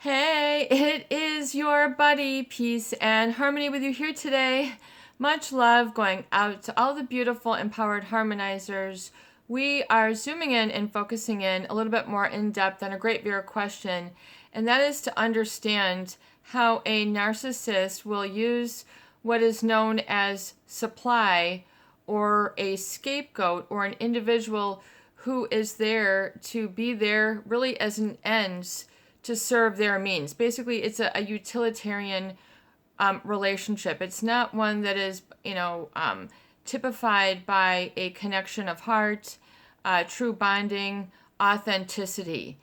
Hey, it is your buddy, Peace and Harmony, with you here today. Much love going out to all the beautiful, empowered harmonizers. We are zooming in and focusing in a little bit more in depth on a great viewer question, and that is to understand how a narcissist will use what is known as supply or a scapegoat or an individual who is there to be there really as an ends to serve their means. Basically, it's a utilitarian relationship. It's not one that is, typified by a connection of heart, true bonding, authenticity.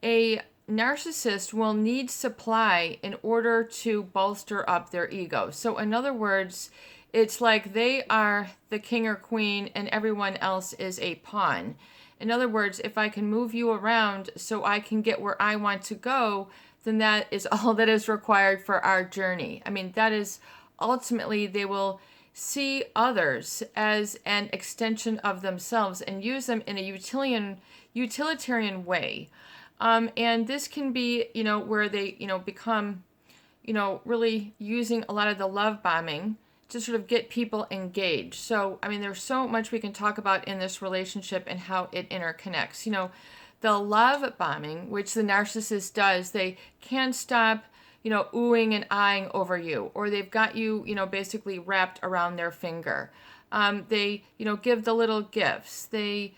A narcissist will need supply in order to bolster up their ego. So, in other words, it's like they are the king or queen and everyone else is a pawn. In other words, if I can move you around so I can get where I want to go, then that is all that is required for our journey. I mean, that is ultimately, they will see others as an extension of themselves and use them in a utilitarian way. And this can be, where they, become, really using a lot of the love bombing to sort of get people engaged. So, I mean, there's so much we can talk about in this relationship and how it interconnects. The love bombing, which the narcissist does, they can't stop, oohing and eyeing over you, or they've got you, basically wrapped around their finger. They, give the little gifts. They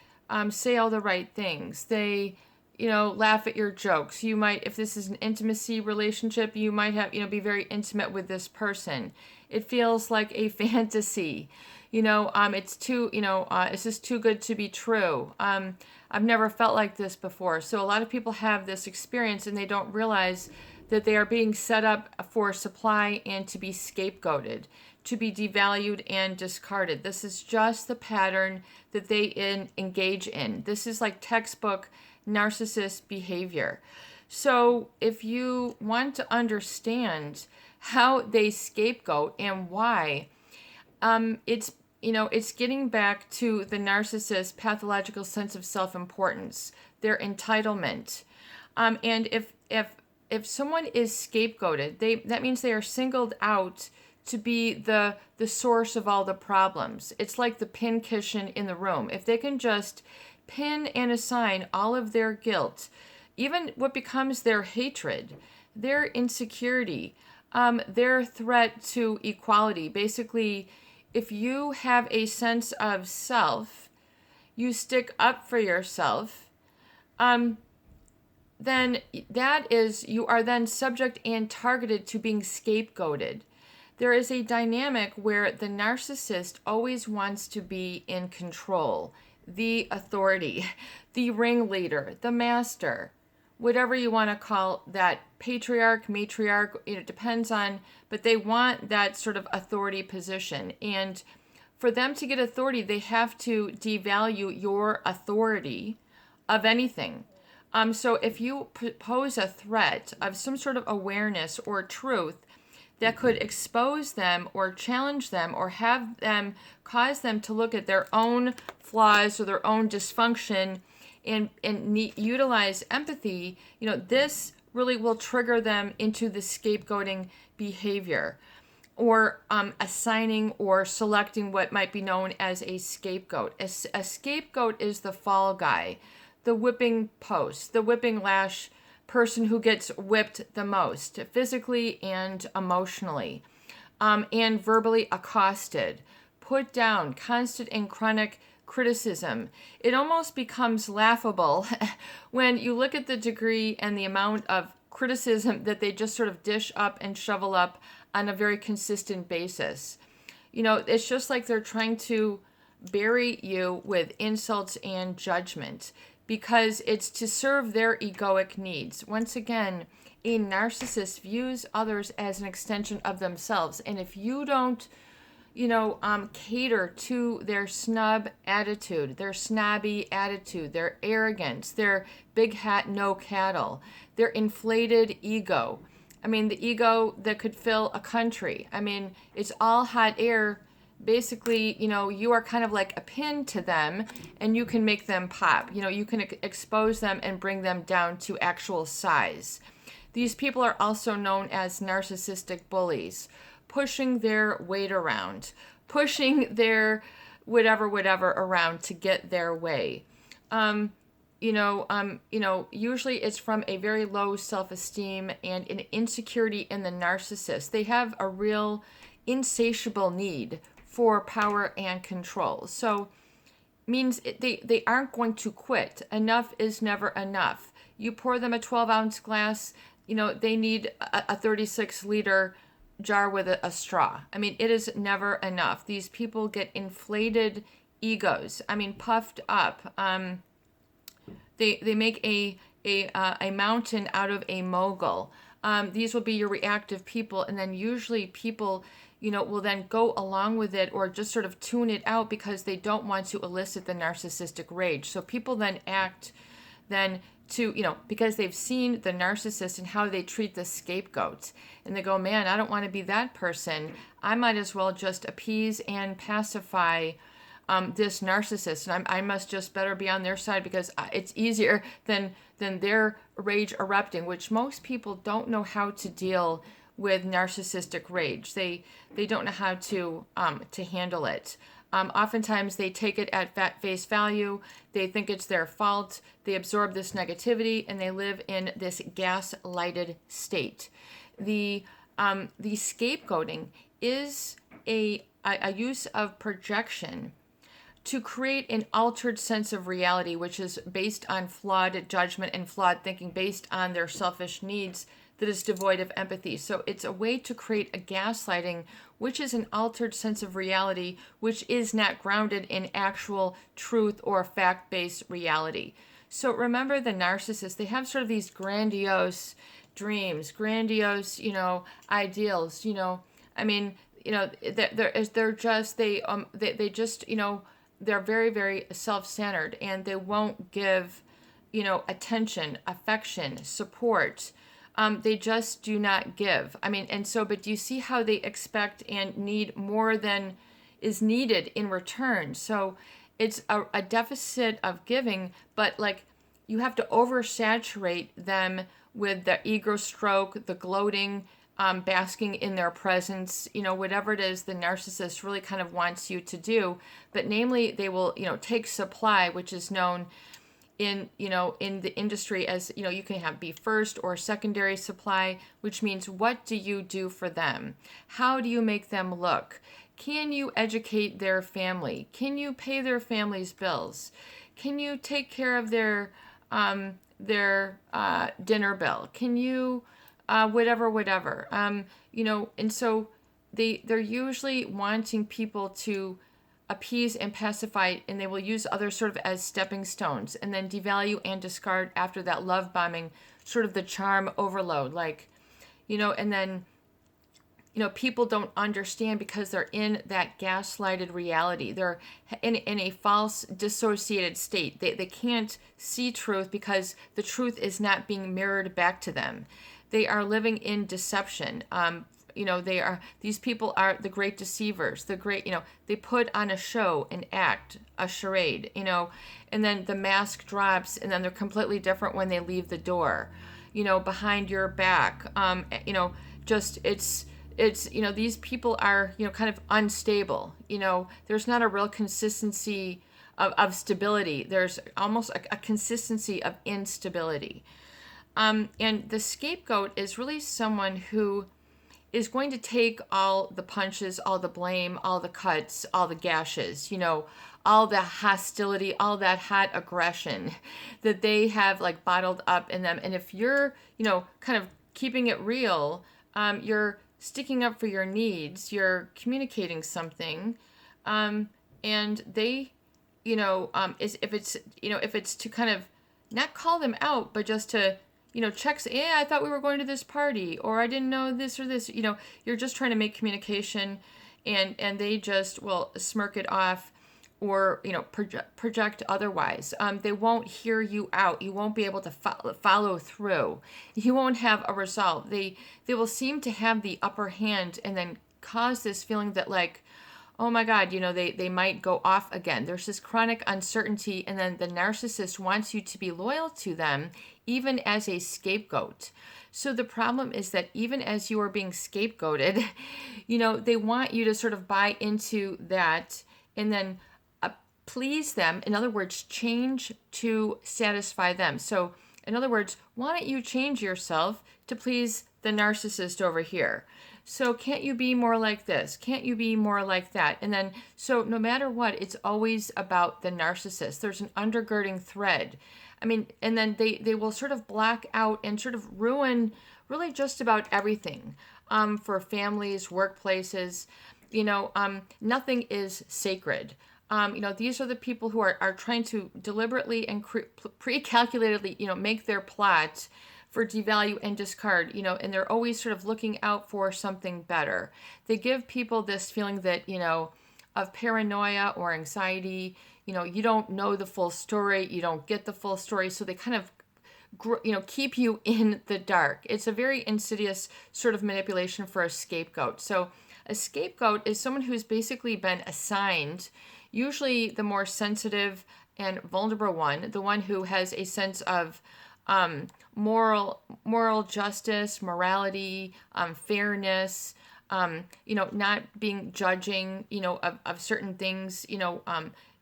say all the right things. They, laugh at your jokes. You might, if this is an intimacy relationship, you might have, be very intimate with this person. It feels like a fantasy. It's too, it's just too good to be true. I've never felt like this before. So a lot of people have this experience and they don't realize that they are being set up for supply and to be scapegoated, to be devalued and discarded. This is just the pattern that they engage in. This is like textbook narcissist behavior. So if you want to understand how they scapegoat and why, it's getting back to the narcissist's pathological sense of self-importance, their entitlement. And if someone is scapegoated, that means they are singled out to be the source of all the problems. It's like the pincushion in the room. If they can just pin and assign all of their guilt, even what becomes their hatred, their insecurity, their threat to equality. Basically, if you have a sense of self, you stick up for yourself, then you are then subject and targeted to being scapegoated. There is a dynamic where the narcissist always wants to be in control, the authority, the ringleader, the master, whatever you want to call that, patriarch, matriarch, it depends on, but they want that sort of authority position. And for them to get authority, they have to devalue your authority of anything. So if you pose a threat of some sort of awareness or truth that could expose them or challenge them or have them cause them to look at their own flaws or their own dysfunction and utilize empathy, this really will trigger them into the scapegoating behavior, or assigning or selecting what might be known as a scapegoat. A scapegoat is the fall guy, the whipping post, the whipping lash person who gets whipped the most, physically and emotionally, and verbally accosted, put down, constant and chronic criticism. It almost becomes laughable when you look at the degree and the amount of criticism that they just sort of dish up and shovel up on a very consistent basis. It's just like they're trying to bury you with insults and judgment, because it's to serve their egoic needs. Once again, a narcissist views others as an extension of themselves. And if you don't, cater to their snub attitude, their snobby attitude, their arrogance, their big hat, no cattle, their inflated ego. I mean, the ego that could fill a country. I mean, it's all hot air. Basically, you are kind of like a pin to them and you can make them pop. You can expose them and bring them down to actual size. These people are also known as narcissistic bullies, pushing their weight around, pushing their whatever around to get their way. Usually it's from a very low self-esteem and an insecurity in the narcissist. They have a real insatiable need for power and control. So means they aren't going to quit. Enough is never enough. You pour them a 12-ounce glass, they need a 36-liter jar with a straw. I mean, it is never enough. These people get inflated egos. I mean, puffed up. They make a mountain out of a mogul. These will be your reactive people, and then usually people, will then go along with it or just sort of tune it out because they don't want to elicit the narcissistic rage. So people then act because they've seen the narcissist and how they treat the scapegoat. And they go, man, I don't want to be that person. I might as well just appease and pacify this narcissist, and I must just better be on their side because it's easier than their rage erupting, which most people don't know how to deal with narcissistic rage. They don't know how to handle it. Oftentimes they take it at face value. They think it's their fault. They absorb this negativity and they live in this gaslighted state. The scapegoating is a use of projection to create an altered sense of reality, which is based on flawed judgment and flawed thinking, based on their selfish needs, that is devoid of empathy. So it's a way to create a gaslighting, which is an altered sense of reality, which is not grounded in actual truth or fact-based reality. So remember the narcissist, they have sort of these grandiose dreams, grandiose, ideals, I mean, they're very, very self-centered, and they won't give, attention, affection, support. They just do not give. I mean, but do you see how they expect and need more than is needed in return? So it's a deficit of giving, but you have to oversaturate them with the ego stroke, the gloating, basking in their presence, whatever it is the narcissist really kind of wants you to do. But namely, they will, take supply, which is known in the industry as, you can be first or secondary supply, which means what do you do for them? How do you make them look? Can you educate their family? Can you pay their family's bills? Can you take care of their dinner bill? Can you whatever, and so they're usually wanting people to appease and pacify, and they will use others sort of as stepping stones, and then devalue and discard after that love bombing, sort of the charm overload, and then, people don't understand because they're in that gaslighted reality. They're in a false dissociated state. They can't see truth because the truth is not being mirrored back to them. They are living in deception. These people are the great deceivers, they put on a show, an act, a charade, and then the mask drops and then they're completely different when they leave the door, behind your back. These people are, kind of unstable. There's not a real consistency of stability. There's almost a consistency of instability. And the scapegoat is really someone who is going to take all the punches, all the blame, all the cuts, all the gashes, all the hostility, all that hot aggression that they have bottled up in them. And if you're, kind of keeping it real, you're sticking up for your needs, you're communicating something, and they, if it's to kind of not call them out, but just to, checks, I thought we were going to this party, or I didn't know this or this, you're just trying to make communication, and they just will smirk it off or, project otherwise. They won't hear you out. You won't be able to follow through. You won't have a resolve. They will seem to have the upper hand and then cause this feeling that oh my God, they might go off again. There's this chronic uncertainty, and then the narcissist wants you to be loyal to them, even as a scapegoat. So the problem is that even as you are being scapegoated, they want you to sort of buy into that and then please them. In other words, change to satisfy them. So in other words, why don't you change yourself to please the narcissist over here? So can't you be more like this? Can't you be more like that? And then, so no matter what, it's always about the narcissist. There's an undergirding thread. I mean, and then they will sort of black out and sort of ruin really just about everything for families, workplaces. Nothing is sacred. These are the people who are trying to deliberately and pre-calculatedly, make their plot for devalue and discard, and they're always sort of looking out for something better. They give people this feeling that, of paranoia or anxiety, you don't know the full story, you don't get the full story, so they kind of keep you in the dark. It's a very insidious sort of manipulation for a scapegoat. So a scapegoat is someone who's basically been assigned, usually the more sensitive and vulnerable one, the one who has a sense of moral justice, morality, fairness, not being judging, of certain things,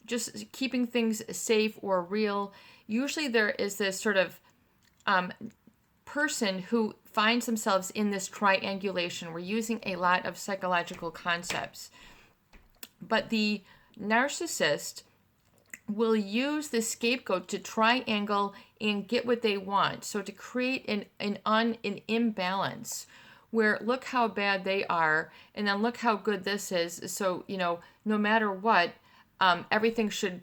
just keeping things safe or real. Usually there is this sort of person who finds themselves in this triangulation. We're using a lot of psychological concepts. But the narcissist will use the scapegoat to triangle and get what they want. So to create an imbalance where look how bad they are, and then look how good this is. So, no matter what, everything should,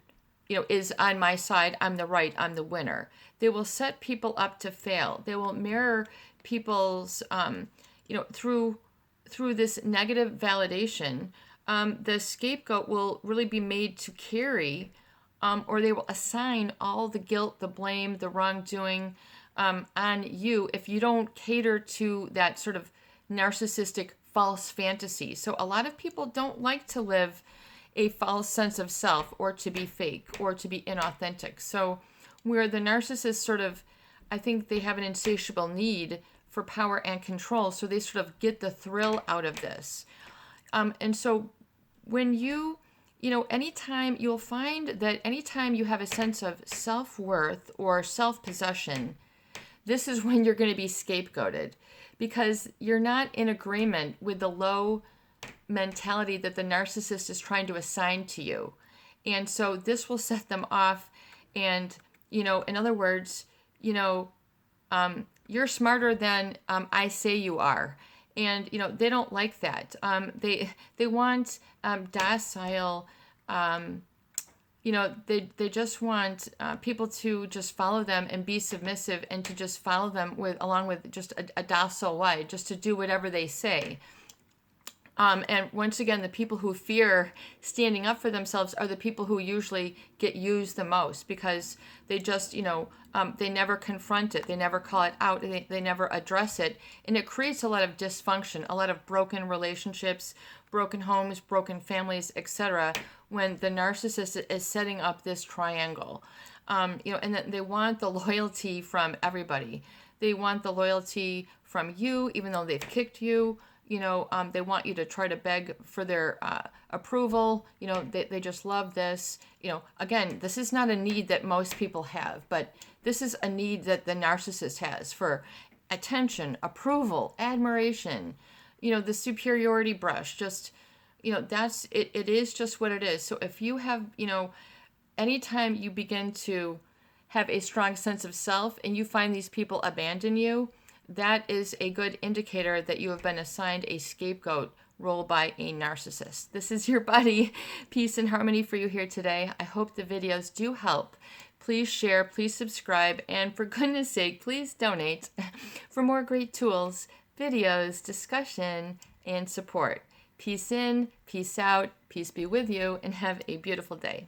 is on my side. I'm the right, I'm the winner. They will set people up to fail. They will mirror people's, through this negative validation. The scapegoat will really be made to carry, or they will assign all the guilt, the blame, the wrongdoing on you if you don't cater to that sort of narcissistic false fantasy. So a lot of people don't like to live a false sense of self, or to be fake, or to be inauthentic. So where the narcissist sort of, I think they have an insatiable need for power and control, so they sort of get the thrill out of this. And so when anytime you'll find that anytime you have a sense of self-worth or self-possession, this is when you're going to be scapegoated, because you're not in agreement with the low mentality that the narcissist is trying to assign to you. And so this will set them off. And, in other words, you're smarter than I say you are. And, they don't like that. They want docile, they just want people to just follow them and be submissive, and to just follow them along with just a docile way, just to do whatever they say. And once again, the people who fear standing up for themselves are the people who usually get used the most, because they just, they never confront it. They never call it out. They never address it. And it creates a lot of dysfunction, a lot of broken relationships, broken homes, broken families, etc., when the narcissist is setting up this triangle. And that they want the loyalty from everybody. They want the loyalty from you, even though they've kicked you. They want you to try to beg for their approval. They just love this. Again, this is not a need that most people have, but this is a need that the narcissist has for attention, approval, admiration, the superiority brush. Just, that's it. It is just what it is. So if you have, anytime you begin to have a strong sense of self and you find these people abandon you, that is a good indicator that you have been assigned a scapegoat role by a narcissist. This is your buddy, Peace and Harmony, for you here today. I hope the videos do help. Please share, please subscribe, and for goodness sake, please donate for more great tools, videos, discussion, and support. Peace in, peace out, peace be with you, and have a beautiful day.